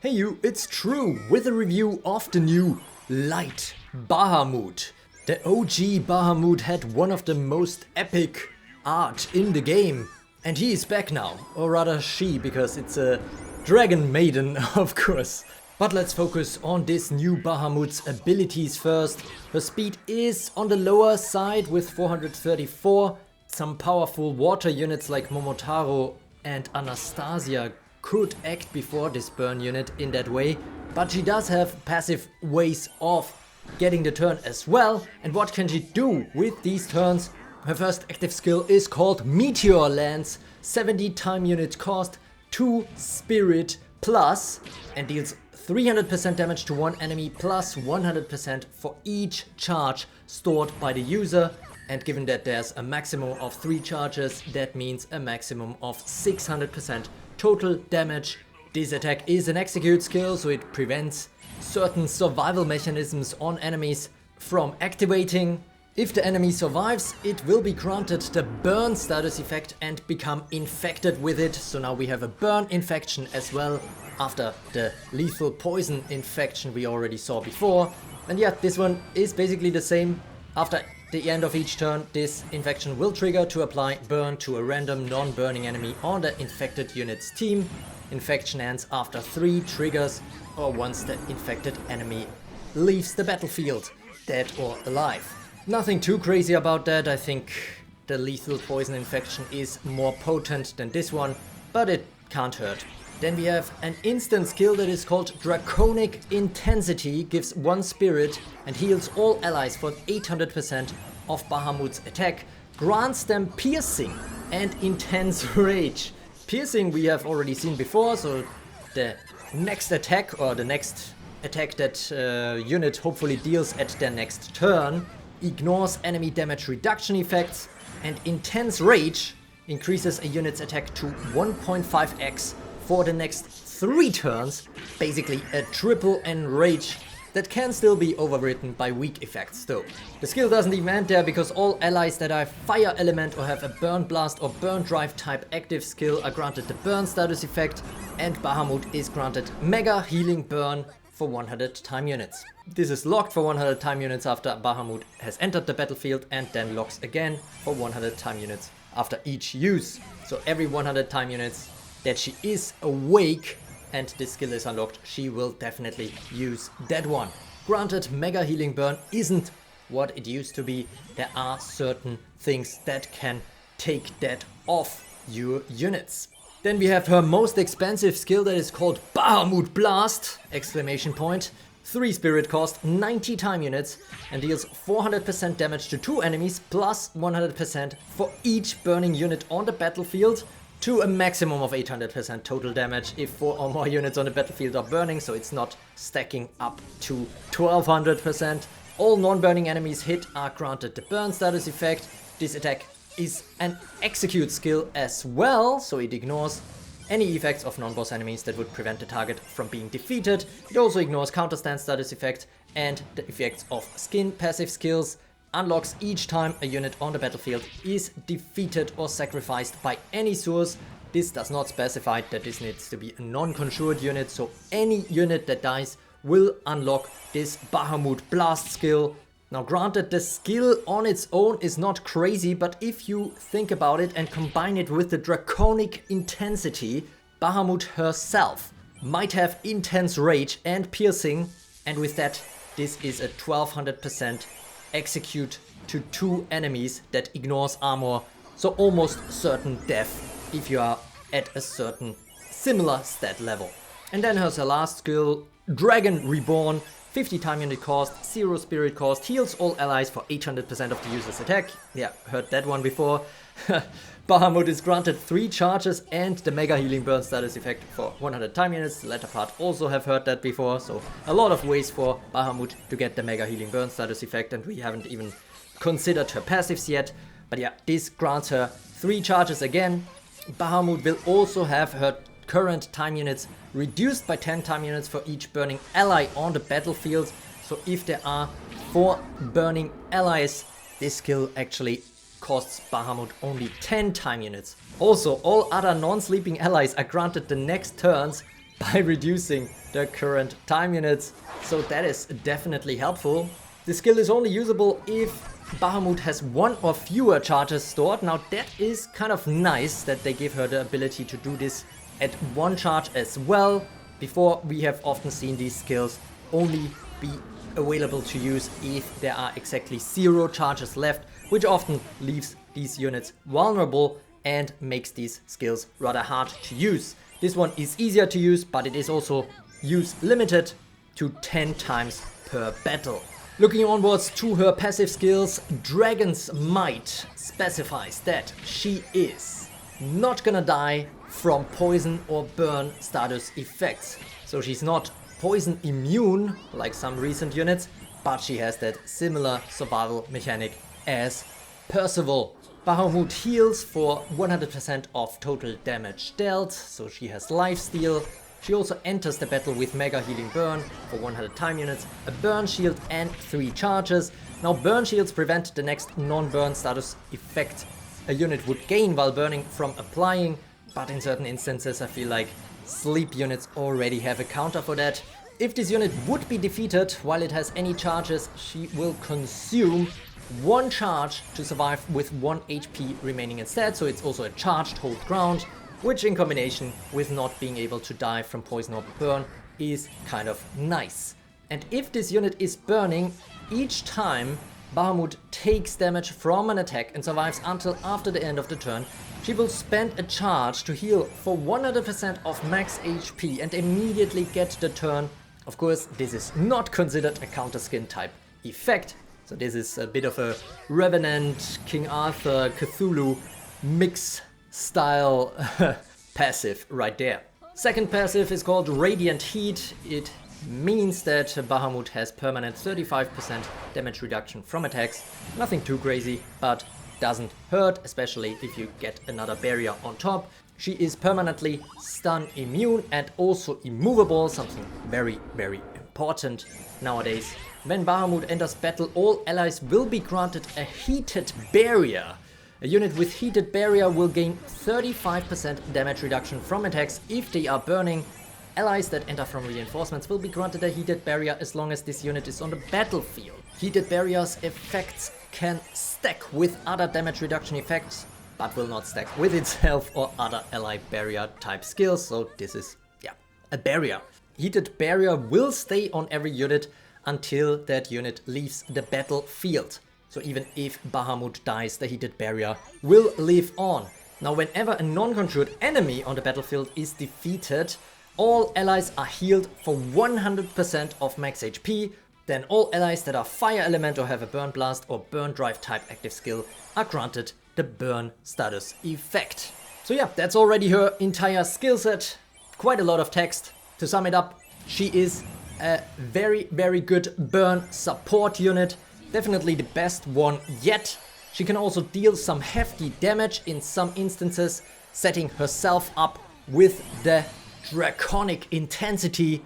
Hey you, it's true, with a review of the new Light Bahamut. The OG Bahamut had one of the most epic art in the game, and he is back now, or rather she, because it's a dragon maiden, of course. But let's focus on this new Bahamut's abilities first. Her speed is on the lower side with 434. Some powerful water units like Momotaro and Anastasia could act before this burn unit in that way, but she does have passive ways of getting the turn as well. And what can she do with these turns? Her first active skill is called Meteor Lance, 70 time unit cost, 2 spirit plus, and deals 300% damage to one enemy plus 100% for each charge stored by the user. And given that there's a maximum of 3 charges, that means a maximum of 600% total damage. This attack is an execute skill, so it prevents certain survival mechanisms on enemies from activating. If the enemy survives, it will be granted the burn status effect and become infected with it. So now we have a burn infection as well, after the lethal poison infection we already saw before. And yeah, this one is basically the same. After the end of each turn, this infection will trigger to apply burn to a random non-burning enemy on the infected unit's team. Infection ends after 3 triggers or once the infected enemy leaves the battlefield, dead or alive. Nothing too crazy about that. I think the lethal poison infection is more potent than this one, but it can't hurt. Then we have an instant skill that is called Draconic Intensity, gives 1 spirit and heals all allies for 800% of Bahamut's attack, grants them piercing and intense rage. Piercing we have already seen before, so the next attack or the next attack that unit hopefully deals at their next turn ignores enemy damage reduction effects, and intense rage increases a unit's attack to 1.5x for the next 3 turns, basically a triple enrage that can still be overwritten by weak effects though. The skill doesn't even end there, because all allies that are fire element or have a burn blast or burn drive type active skill are granted the burn status effect, and Bahamut is granted mega healing burn for 100 time units. This is locked for 100 time units after Bahamut has entered the battlefield, and then locks again for 100 time units after each use. So every 100 time units that she is awake and this skill is unlocked, she will definitely use that one. Granted, mega healing burn isn't what it used to be. There are certain things that can take that off your units. Then we have her most expensive skill that is called Bahamut Blast! 3 spirit cost, 90 time units, and deals 400% damage to 2 enemies plus 100% for each burning unit on the battlefield, to a maximum of 800% total damage if 4 or more units on the battlefield are burning, so it's not stacking up to 1200%. All non-burning enemies hit are granted the burn status effect. This attack is an execute skill as well, so it ignores any effects of non-boss enemies that would prevent the target from being defeated. It also ignores counterstand status effect and the effects of skin passive skills. Unlocks each time a unit on the battlefield is defeated or sacrificed by any source. This does not specify that this needs to be a non-conjured unit, so any unit that dies will unlock this Bahamut Blast skill. Now granted, the skill on its own is not crazy, but if you think about it and combine it with the Draconic Intensity, Bahamut herself might have intense rage and piercing, and with that, this is a 1200% execute to 2 enemies that ignores armor, so almost certain death if you are at a certain similar stat level. And then here's her last skill, Dragon Reborn, 50 time unit cost, 0 spirit cost, heals all allies for 800% of the user's attack. Yeah, heard that one before. Bahamut is granted 3 charges and the mega healing burn status effect for 100 time units. The latter part also have heard that before, so a lot of ways for Bahamut to get the mega healing burn status effect, and we haven't even considered her passives yet. But yeah, this grants her 3 charges again. Bahamut will also have her current time units reduced by 10 time units for each burning ally on the battlefield. So if there are 4 burning allies, this skill actually costs Bahamut only 10 time units. Also, all other non-sleeping allies are granted the next turns by reducing the current time units, so that is definitely helpful. The skill is only usable if Bahamut has one or fewer charges stored. Now that is kind of nice that they give her the ability to do this at one charge as well. Before, we have often seen these skills only be available to use if there are exactly 0 charges left, which often leaves these units vulnerable and makes these skills rather hard to use. This one is easier to use, but it is also use limited to 10 times per battle. Looking onwards to her passive skills, Dragon's Might specifies that she is not gonna die from poison or burn status effects. So she's not poison immune like some recent units, but she has that similar survival mechanic as Percival. Bahamut heals for 100% of total damage dealt, so she has lifesteal. She also enters the battle with Mega Healing Burn for 100 time units, a burn shield and 3 charges. Now burn shields prevent the next non-burn status effect a unit would gain while burning from applying, but in certain instances I feel like sleep units already have a counter for that. If this unit would be defeated while it has any charges, she will consume 1 charge to survive with 1 HP remaining instead, so it's also a charged hold ground, which in combination with not being able to die from poison or burn is kind of nice. And if this unit is burning, each time Bahamut takes damage from an attack and survives until after the end of the turn, she will spend a charge to heal for 100% of max HP and immediately get the turn. Of course, this is not considered a counter skin type effect, so this is a bit of a Revenant, King Arthur, Cthulhu mix style passive right there. Second passive is called Radiant Heat. It means that Bahamut has permanent 35% damage reduction from attacks. Nothing too crazy, but doesn't hurt, especially if you get another barrier on top. She is permanently stun immune and also immovable, something very, very important nowadays. When Bahamut enters battle, all allies will be granted a heated barrier. A unit with heated barrier will gain 35% damage reduction from attacks if they are burning. Allies that enter from reinforcements will be granted a heated barrier as long as this unit is on the battlefield. Heated barriers effects can stack with other damage reduction effects, but will not stack with itself or other ally barrier type skills, so this is, a barrier. Heated barrier will stay on every unit until that unit leaves the battlefield. So even if Bahamut dies, the heated barrier will live on. Now whenever a non-conjured enemy on the battlefield is defeated, all allies are healed for 100% of max HP. Then all allies that are fire element or have a burn blast or burn drive type active skill are granted the burn status effect. So yeah, that's already her entire skill set. Quite a lot of text. To sum it up, she is a very, very good burn support unit. Definitely the best one yet. She can also deal some hefty damage in some instances, setting herself up with the draconic intensity.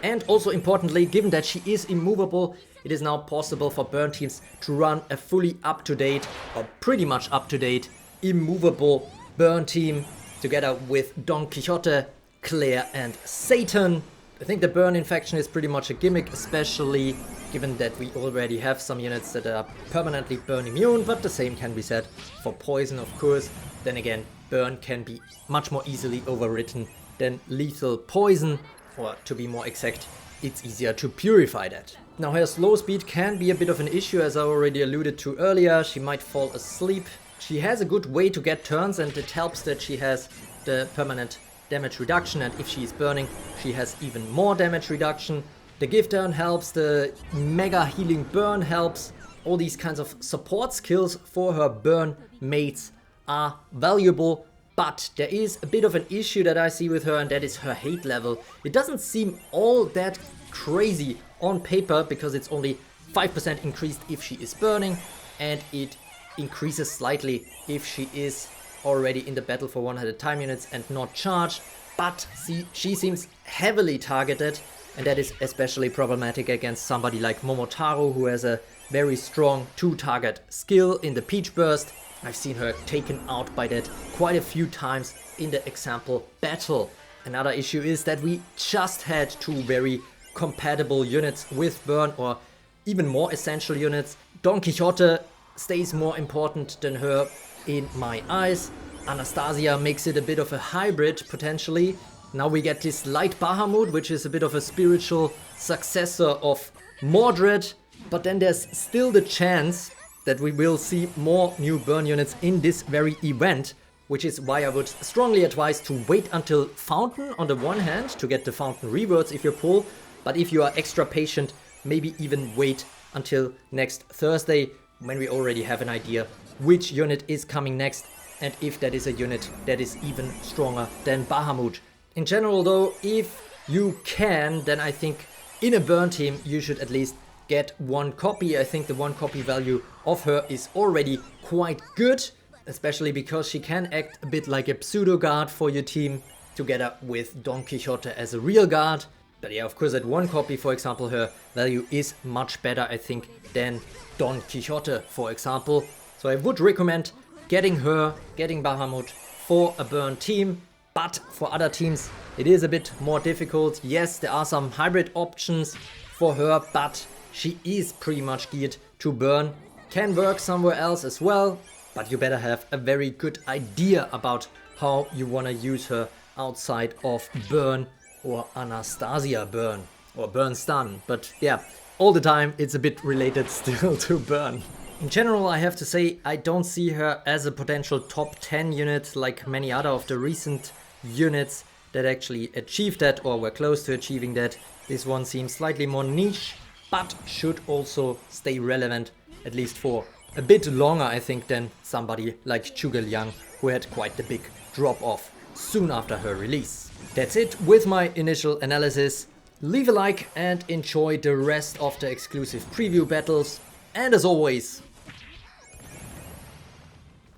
And also importantly, given that she is immovable, it is now possible for burn teams to run a fully up-to-date, or pretty much up-to-date, immovable burn team together with Don Quixote, Claire and Satan. I think the burn infection is pretty much a gimmick, especially given that we already have some units that are permanently burn immune, but the same can be said for poison, of course. Then again, burn can be much more easily overwritten than lethal poison, or to be more exact, it's easier to purify that. Now her slow speed can be a bit of an issue, as I already alluded to earlier. She might fall asleep. She has a good way to get turns, and it helps that she has the permanent damage reduction, and if she is burning, she has even more damage reduction. The give turn helps, the mega healing burn helps. All these kinds of support skills for her burn mates are valuable, but there is a bit of an issue that I see with her, and that is her hate level. It doesn't seem all that crazy on paper because it's only 5% increased if she is burning, and it increases slightly if she is already in the battle for 100 time units and not charged, but she seems heavily targeted, and that is especially problematic against somebody like Momotaro, who has a very strong 2-target skill in the Peach Burst. I've seen her taken out by that quite a few times in the example battle. Another issue is that we just had two very compatible units with burn, or even more essential units. Don Quixote stays more important than her in my eyes. Anastasia makes it a bit of a hybrid potentially. Now we get this light Bahamut, which is a bit of a spiritual successor of Mordred, but then there's still the chance that we will see more new burn units in this very event, which is why I would strongly advise to wait until Fountain on the one hand to get the Fountain rewards if you pull, but if you are extra patient, maybe even wait until next Thursday when we already have an idea which unit is coming next and if that is a unit that is even stronger than Bahamut. In general though, if you can, then I think in a burn team you should at least get one copy. I think the one copy value of her is already quite good, especially because she can act a bit like a pseudo guard for your team together with Don Quixote as a real guard. But yeah, of course at one copy, for example, her value is much better, I think, than Don Quixote, for example. So I would recommend getting her, getting Bahamut for a burn team. But for other teams, it is a bit more difficult. Yes, there are some hybrid options for her, but she is pretty much geared to burn. Can work somewhere else as well, but you better have a very good idea about how you want to use her outside of burn or Anastasia burn or burn stun. But yeah, all the time it's a bit related still to burn. In general, I have to say I don't see her as a potential top 10 unit like many other of the recent units that actually achieved that or were close to achieving that. This one seems slightly more niche, but should also stay relevant at least for a bit longer, I think, than somebody like Zhuge Liang, who had quite the big drop off soon after her release. That's it with my initial analysis. Leave a like and enjoy the rest of the exclusive preview battles. And as always,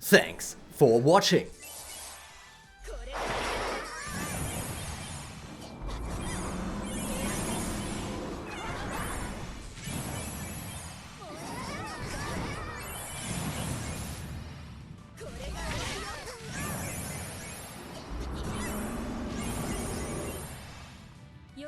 thanks for watching. Yo